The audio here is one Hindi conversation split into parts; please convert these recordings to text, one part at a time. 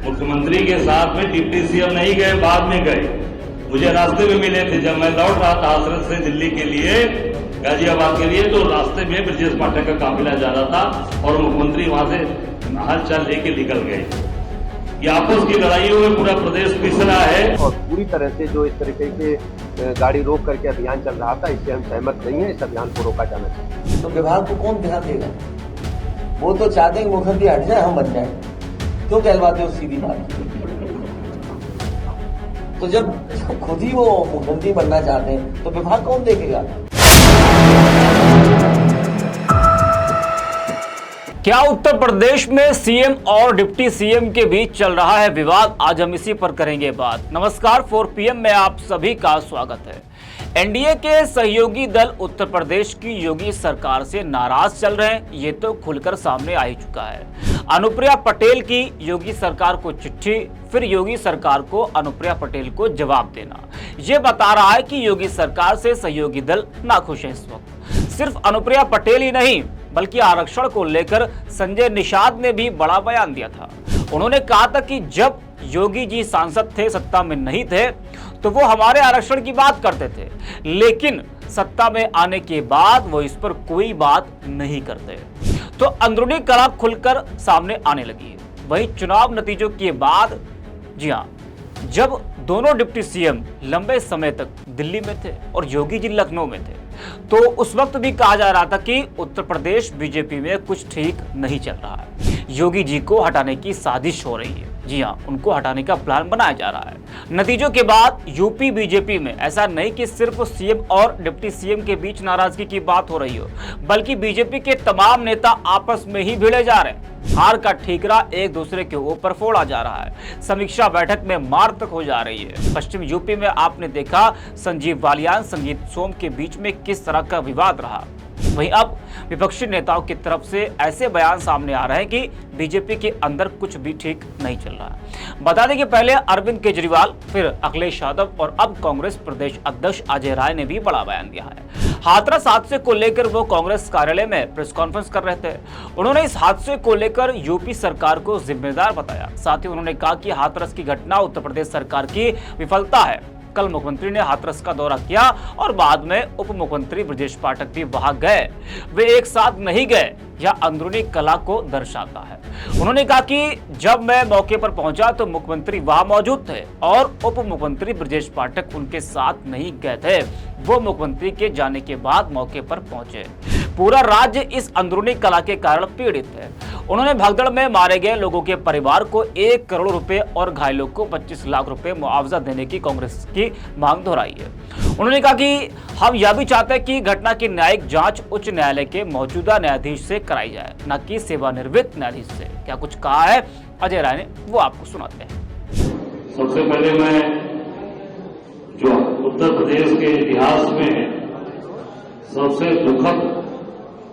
मुख्यमंत्री के साथ में डिप्टी सीएम नहीं गए, बाद में गए। मुझे रास्ते में मिले थे जब मैं लौट रहा था हाथरस से दिल्ली के लिए, गाजियाबाद के लिए, तो रास्ते में ब्रजेश पाठक का काफिला जा रहा था और मुख्यमंत्री वहां से हालचाल लेके निकल गए। ये आपस की लड़ाइयों में पूरा प्रदेश पिस रहा है और पूरी तरह से जो इस तरीके के गाड़ी रोक करके अभियान चल रहा था, इससे हम सहमत नहीं है। इस अभियान को रोका जाना चाहिए। तो विभाग को कौन ध्यान देगा? वो तो चाहते हैं कि मुख्यमंत्री हट जाए, हम बन जाए। क्यों कहलवाते हो सीधी बात? तो जब खुद ही वो मुख्यमंत्री बनना चाहते हैं तो विभाग कौन देखेगा? क्या उत्तर प्रदेश में सीएम और डिप्टी सीएम के बीच चल रहा है विवाद? आज हम इसी पर करेंगे बात। नमस्कार, 4 PM में आप सभी का स्वागत है। एनडीए के सहयोगी दल उत्तर प्रदेश की योगी सरकार से नाराज चल रहे हैं, ये तो खुलकर सामने आ ही चुका है। अनुप्रिया पटेल की योगी सरकार को चिट्ठी, फिर योगी सरकार को अनुप्रिया पटेल को जवाब देना, ये बता रहा है कि योगी सरकार से सहयोगी दल नाखुश है। इस वक्त सिर्फ अनुप्रिया पटेल ही नहीं बल्कि आरक्षण को लेकर संजय निषाद ने भी बड़ा बयान दिया था। उन्होंने कहा था कि जब योगी जी सांसद थे, सत्ता में नहीं थे, तो वो हमारे आरक्षण की बात करते थे, लेकिन सत्ता में आने के बाद वो इस पर कोई बात नहीं करते। तो अंदरूनी कलह खुलकर सामने आने लगी है। वहीं चुनाव नतीजों के बाद, जी हाँ, जब दोनों डिप्टी सीएम लंबे समय तक दिल्ली में थे और योगी जी लखनऊ में थे, तो उस वक्त भी कहा जा रहा था कि उत्तर प्रदेश बीजेपी में कुछ ठीक नहीं चल रहा है, योगी जी को हटाने की साजिश हो रही है। जी हाँ, उनको हटाने का प्लान बनाया जा रहा है। नतीजों के बाद यूपी बीजेपी में ऐसा नहीं कि सिर्फ सीएम और डिप्टी सीएम के बीच नाराजगी की बात हो रही हो, बल्कि बीजेपी के तमाम नेता आपस में ही भिड़े जा रहे हैं। हार का ठीकरा एक दूसरे के ऊपर फोड़ा जा रहा है। समीक्षा बैठक में मार तक हो जा रही है। पश्चिम यूपी में आपने देखा संजीव बालियान, संगीत सोम के बीच में किस तरह का विवाद रहा। वहीं अब विपक्षी नेताओं की तरफ से ऐसे बयान सामने आ रहे हैं कि बीजेपी के अंदर कुछ भी ठीक नहीं चल रहा है। बता दें कि पहले अरविंद केजरीवाल, फिर अखिलेश यादव और अब कांग्रेस प्रदेश अध्यक्ष अजय राय ने भी बड़ा बयान दिया है। हाथरस हादसे को लेकर वो कांग्रेस कार्यालय में प्रेस कॉन्फ्रेंस कर रहे थे। उन्होंने इस हादसे को लेकर यूपी सरकार को जिम्मेदार बताया। साथ ही उन्होंने कहा कि हाथरस की घटना उत्तर प्रदेश सरकार की विफलता है। कल मुख्यमंत्री ने हाथरस का दौरा किया और बाद में उप मुख्यमंत्री ब्रजेश पाठक भी वहां गए। वे एक साथ नहीं गए, यह अंदरूनी कला को दर्शाता है। उन्होंने कहा कि जब मैं मौके पर पहुंचा तो मुख्यमंत्री वहां मौजूद थे और उप मुख्यमंत्री ब्रजेश पाठक उनके साथ नहीं गए थे। वो मुख्यमंत्री के जाने के बाद मौके पर पहुंचे। पूरा राज्य इस अंदरूनी कला के कारण पीड़ित है। उन्होंने भगदड़ में मारे गए लोगों के परिवार को 1 करोड़ रुपए और घायलों को 25 लाख रुपए मुआवजा देने की कांग्रेस की मांग दोहराई है। उन्होंने कहा कि हम यह भी चाहते हैं कि घटना की न्यायिक जांच उच्च न्यायालय के मौजूदा न्यायाधीश से कराई जाए, न कि सेवानिवृत्त न्यायाधीश से। क्या कुछ कहा है अजय राय ने, वो आपको सुनाते हैं। सबसे पहले मैं जो उत्तर प्रदेश के इतिहास में सबसे दुखद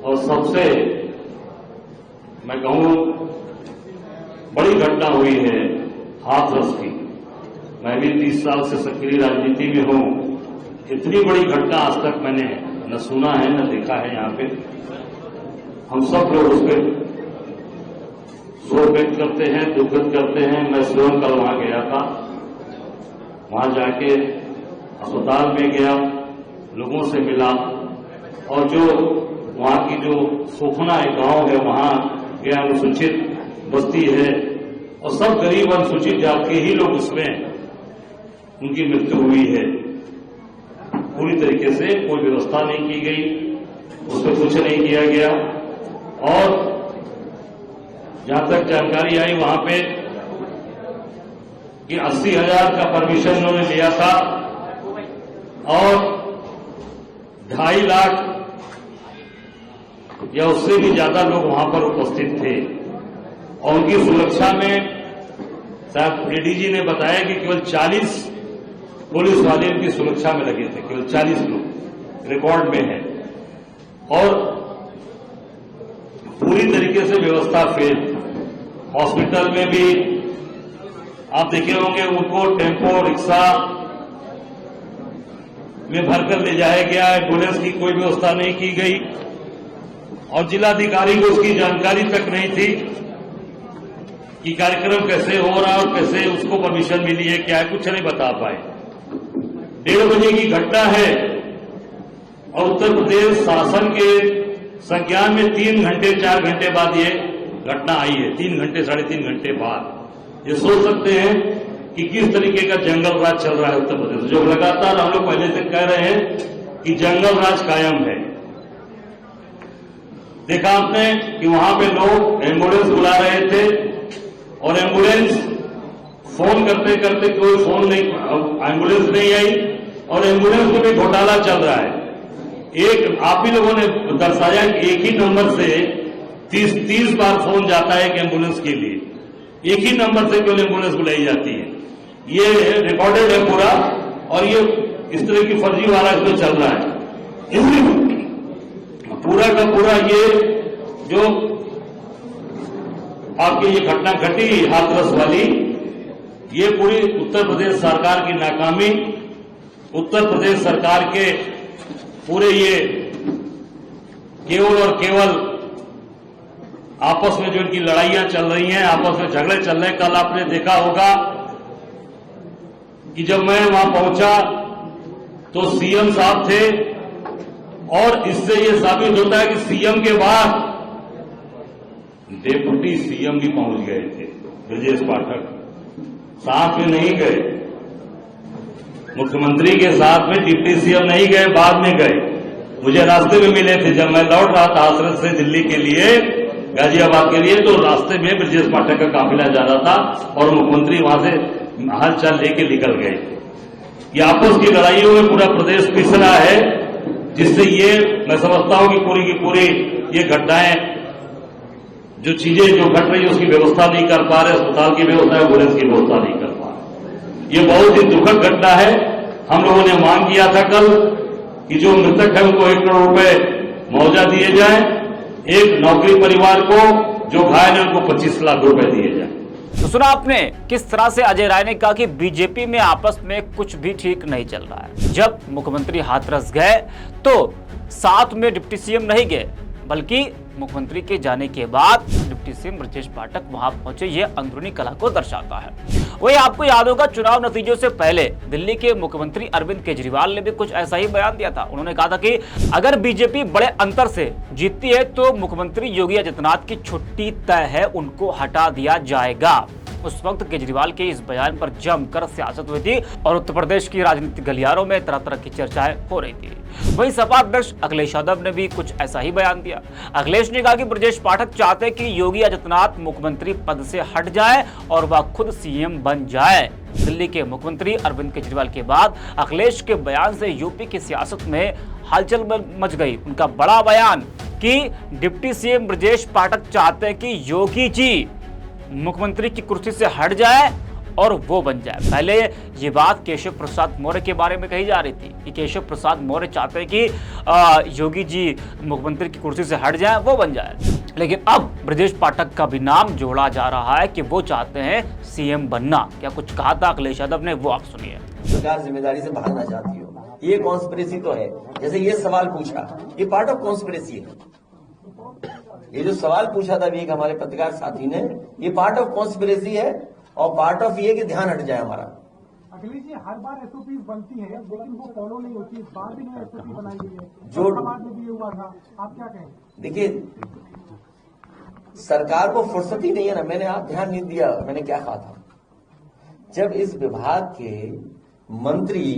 और सबसे, मैं कहूं, बड़ी घटना हुई है हाथरस की। मैं भी 30 साल से सक्रिय राजनीति में हूं। इतनी बड़ी घटना आज तक मैंने न सुना है न देखा है। यहाँ पे हम सब लोग उस पर शोक व्यक्त करते हैं, दुखद करते हैं। मैं स्वयं कल वहां गया था। वहां जाके अस्पताल में गया, लोगों से मिला और जो वहां की जो सोखना है गांव है, वहां गया। अनुसूचित बस्ती है और सब गरीब अनुसूचित जात के ही लोग उसमें उनकी मृत्यु हुई है। पूरी तरीके से कोई व्यवस्था नहीं की गई, उस पर कुछ नहीं किया गया। और जहां तक जानकारी आई वहां पे कि 80,000 का परमिशन उन्होंने लिया था और 2.5 लाख या उससे भी ज्यादा लोग वहां पर उपस्थित थे। और उनकी सुरक्षा में साहब एडीजी ने बताया कि केवल 40 पुलिस वाले उनकी सुरक्षा में लगे थे, केवल 40 लोग रिकॉर्ड में है। और पूरी तरीके से व्यवस्था फेल। हॉस्पिटल में भी आप देखे होंगे, उनको टेम्पो रिक्शा में भरकर ले जाया गया। एम्बुलेंस की कोई व्यवस्था नहीं की गई और जिलाधिकारी को उसकी जानकारी तक नहीं थी कि कार्यक्रम कैसे हो रहा है और कैसे उसको परमिशन मिली है, क्या है, कुछ नहीं बता पाए। 1:30 बजे की घटना है और उत्तर प्रदेश शासन के संज्ञान में 3 घंटे 4 घंटे बाद ये घटना आई है। 3 घंटे 3.5 घंटे बाद। ये सोच सकते हैं कि किस तरीके का जंगल राज चल रहा है उत्तर प्रदेश, जो लगातार हम लोग पहले से कह रहे हैं कि जंगल राज कायम है। देखा आपने कि वहां पे लोग एम्बुलेंस बुला रहे थे और एम्बुलेंस फोन करते करते कोई फोन नहीं, एम्बुलेंस नहीं आई और एम्बुलेंस में भी घोटाला चल रहा है। एक आप ही लोगों ने दर्शाया कि एक ही नंबर से 30 बार फोन जाता है एक एम्बुलेंस के लिए। एक ही नंबर से केवल एम्बुलेंस बुलाई जाती है। ये रिकॉर्डेड है पूरा और ये इस तरह की फर्जी वाला इसमें चल रहा है। इसलिए पूरा का पूरा ये जो आपकी ये घटना घटी हाथरस वाली, ये पूरी उत्तर प्रदेश सरकार की नाकामी, उत्तर प्रदेश सरकार के पूरे ये केवल और केवल आपस में जो इनकी लड़ाइयां चल रही हैं, आपस में झगड़े चल रहे हैं। कल आपने देखा होगा कि जब मैं वहां पहुंचा तो सीएम साहब थे और इससे ये साबित होता है कि सीएम के बाद डिप्टी सीएम भी पहुंच गए थे। ब्रजेश पाठक साथ में नहीं गए, मुख्यमंत्री के साथ में डिप्टी सीएम नहीं गए, बाद में गए। मुझे रास्ते में मिले थे जब मैं लौट रहा था हाथरस से दिल्ली के लिए, गाजियाबाद के लिए, तो रास्ते में ब्रजेश पाठक का काफिला जा रहा था और मुख्यमंत्री वहां से हालचाल लेके निकल गए। ये आपस की लड़ाइयों में पूरा प्रदेश पिस रहा है, जिससे ये मैं समझता हूं कि पूरी की पूरी ये घटनाएं, जो चीजें जो घट रही है उसकी व्यवस्था नहीं कर पा रहे, अस्पताल की व्यवस्था, एम्बुलेंस की व्यवस्था नहीं कर पा रहे। ये बहुत ही दुखद घटना है। हम लोगों ने मांग किया था कल कि जो मृतक है उनको 1 करोड़ रुपए मुआवजा दिए जाए, एक नौकरी परिवार को, जो घायल है उनको 25 लाख रुपए दिए जाए। तो सुना आपने किस तरह से अजय राय ने कहा कि बीजेपी में आपस में कुछ भी ठीक नहीं चल रहा है। जब मुख्यमंत्री हाथरस गए तो साथ में डिप्टी सीएम नहीं गए, बल्कि मुख्यमंत्री के जाने के बाद डिप्टी सीएम ब्रजेश पाठक वहां पहुंचे। ये अंदरूनी कला को दर्शाता है। वही आपको याद होगा चुनाव नतीजों से पहले दिल्ली के मुख्यमंत्री अरविंद केजरीवाल ने भी कुछ ऐसा ही बयान दिया था। उन्होंने कहा था कि अगर बीजेपी बड़े अंतर से जीतती है तो मुख्यमंत्री योगी आदित्यनाथ की छुट्टी तय है, उनको हटा दिया जाएगा। उस वक्त केजरीवाल के इस बयान पर जमकर सियासत हुई थी और उत्तर प्रदेश की राजनीतिक गलियारों में तरह तरह की चर्चाएं हो रही थी। वहीं सपा अध्यक्ष अखिलेश यादव ने भी कुछ ऐसा ही बयान दिया। अखिलेश ने कहा कि ब्रजेश पाठक चाहते हैं कि योगी आदित्यनाथ मुख्यमंत्री पद से हट जाए और वह खुद सीएम बन जाए। दिल्ली के मुख्यमंत्री अरविंद केजरीवाल के बाद अखिलेश के बयान से यूपी की सियासत में हलचल मच गई। उनका बड़ा बयान कि डिप्टी सीएम ब्रजेश पाठक चाहते हैं कि योगी जी मुख्यमंत्री की कुर्सी से हट जाए और वो बन जाए। पहले ये बात केशव प्रसाद मौर्य के बारे में कही जा रही थी कि केशव प्रसाद मौर्य चाहते हैं कि योगी जी मुख्यमंत्री की कुर्सी से हट जाए, वो बन जाए। लेकिन अब ब्रजेश पाठक का भी नाम जोड़ा जा रहा है कि वो चाहते हैं सीएम बनना। क्या कुछ कहा था अखिलेश यादव ने, वो आप सुनिए। सरकार जिम्मेदारी से भागना चाहती हो, ये कॉन्स्पिरेसी तो है। जैसे ये सवाल पूछा, ये पार्ट ऑफ कॉन्स्पिरेसी है। ये जो सवाल पूछा था एक हमारे पत्रकार साथी ने, ये पार्ट ऑफ कॉन्स्पिरेसी है और पार्ट ऑफ ये कि ध्यान हट जाए हमारा। अखिलेश जी, हर बार एसओपी बनती है लेकिन वो फॉलो नहीं होती। इस बार भी नहीं एसओपी बनाई गई है, जो समाज में भी ये हुआ था। आप क्या कहें? देखिए, सरकार को फुर्सत ही नहीं है ना। मैंने आप ध्यान नहीं दिया मैंने क्या कहा था। जब इस विभाग के मंत्री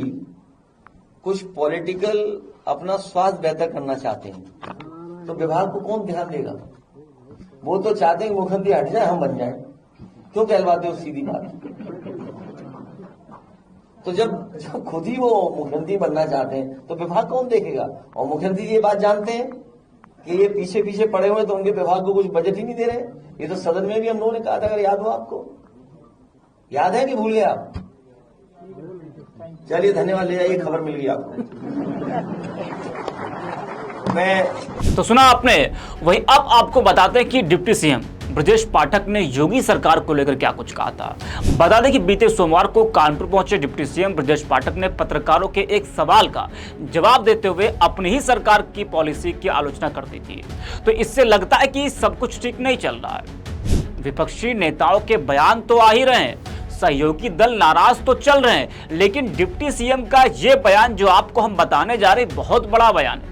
कुछ पॉलिटिकल अपना स्वास्थ्य बेहतर करना चाहते हैं तो विभाग को कौन ध्यान देगा? वो तो चाहते हैं मुख्यमंत्री हट जाए, हम बन जाए। क्यों कहलवाते हो? सीधी बात। तो जब खुद ही वो मुख्यमंत्री बनना चाहते हैं तो विभाग कौन देखेगा? और मुख्यमंत्री ये बात जानते हैं कि ये पीछे पीछे पड़े हुए तो उनके विभाग को कुछ बजट ही नहीं दे रहे। ये तो सदन में भी हम लोगों ने कहा था, अगर याद हो आपको। याद है कि भूल गए आप? चलिए धन्यवाद, ले जाइए, खबर मिल गई आपको। तो सुना आपने। वही अब आपको बताते हैं कि डिप्टी सीएम ब्रजेश पाठक ने योगी सरकार को लेकर क्या कुछ कहा था। बता दें कि बीते सोमवार को कानपुर पहुंचे डिप्टी सीएम ब्रजेश पाठक ने पत्रकारों के एक सवाल का जवाब देते हुए अपनी ही सरकार की पॉलिसी की आलोचना कर दी थी। तो इससे लगता है कि सब कुछ ठीक नहीं चल रहा है। विपक्षी नेताओं के बयान तो आ ही रहे हैं, सहयोगी दल नाराज तो चल रहे हैं, लेकिन डिप्टी सीएम का ये बयान जो आपको हम बताने जा रहे हैं बहुत बड़ा बयान है।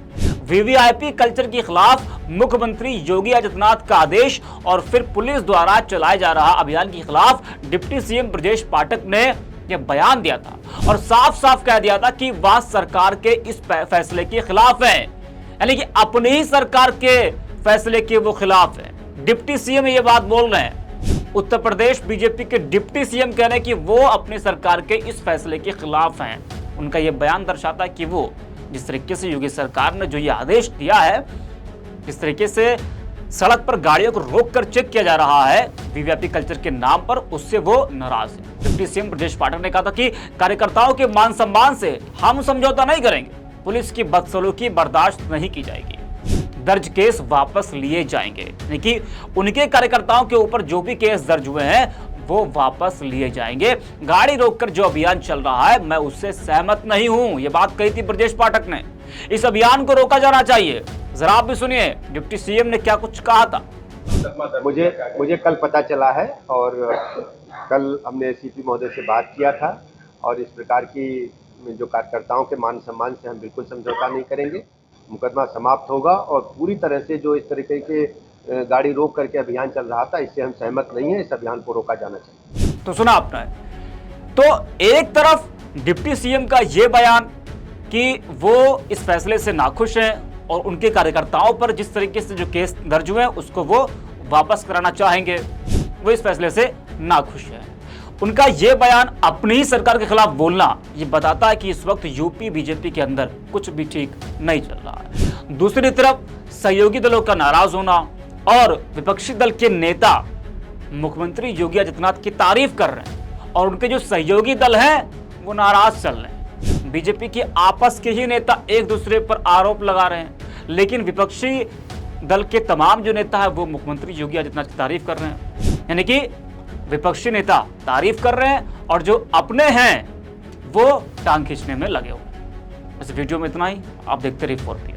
वीवीआईपी कल्चर के खिलाफ मुख्यमंत्री योगी आदित्यनाथ का आदेश और फिर पुलिस द्वारा चलाए जा रहा अभियान के खिलाफ डिप्टी सीएम ब्रजेश पाठक ने यह बयान दिया था और साफ साफ कह दिया था कि वह सरकार के इस फैसले के खिलाफ है, यानी कि अपनी ही सरकार के फैसले के वो खिलाफ है। डिप्टी सीएम ये बात बोल रहे हैं। उत्तर प्रदेश बीजेपी के डिप्टी सीएम कह रहे हैं कि वो अपनी सरकार के इस फैसले के खिलाफ हैं। उनका यह बयान दर्शाता है कि वो जिस तरीके से योगी सरकार ने जो ये आदेश दिया है, जिस तरीके से सड़क पर गाड़ियों को रोककर चेक किया जा रहा है वीवीआईपी कल्चर के नाम पर, उससे वो नाराज है। डिप्टी सीएम ब्रजेश पाठक ने कहा था कि कार्यकर्ताओं के मान सम्मान से हम समझौता नहीं करेंगे, पुलिस की बदसलूकी बर्दाश्त नहीं की जाएगी, दर्ज केस वापस लिए जाएंगे, यानी कि उनके कार्यकर्ताओं के ऊपर जो भी केस दर्ज हुए हैं वो वापस लिए जाएंगे। गाड़ी रोककर जो अभियान चल रहा है मैं उससे सहमत नहीं हूं, ये बात कही थी ब्रजेश पाठक ने। इस अभियान को रोका जाना चाहिए। जरा आप भी सुनिए डिप्टी सीएम ने क्या कुछ कहा था। मुझे कल पता चला है और कल हमने सीपी महोदय से बात किया था और इस प्रकार की जो कार्यकर्ताओं के मान सम्मान से हम बिल्कुल समझौता नहीं करेंगे। मुकदमा समाप्त होगा और पूरी तरह से जो इस तरीके के गाड़ी रोक करके अभियान चल रहा था, इससे हम सहमत नहीं है। इस अभियान को रोका जाना चाहिए। तो सुना आपने, तो एक तरफ डिप्टी सीएम का यह बयान कि वो इस फैसले से नाखुश हैं और उनके कार्यकर्ताओं पर जिस तरीके से जो केस दर्ज हुए हैं उसको वो वापस कराना चाहेंगे, वो इस फैसले से नाखुश हैं। उनका यह बयान अपनी ही सरकार के खिलाफ बोलना ये बताता है कि इस वक्त यूपी बीजेपी के अंदर कुछ भी ठीक नहीं चल रहा है। दूसरी तरफ सहयोगी दलों का नाराज होना और विपक्षी दल के नेता मुख्यमंत्री योगी आदित्यनाथ की तारीफ कर रहे हैं और उनके जो सहयोगी दल हैं वो नाराज चल रहे हैं। बीजेपी के आपस के ही नेता एक दूसरे पर आरोप लगा रहे हैं, लेकिन विपक्षी दल के तमाम जो नेता है वो मुख्यमंत्री योगी आदित्यनाथ की तारीफ कर रहे हैं, यानी कि विपक्षी नेता तारीफ कर रहे हैं और जो अपने हैं वो टांग खींचने में लगे हुए। इस वीडियो में इतना ही। आप देखते रहिए 4PM।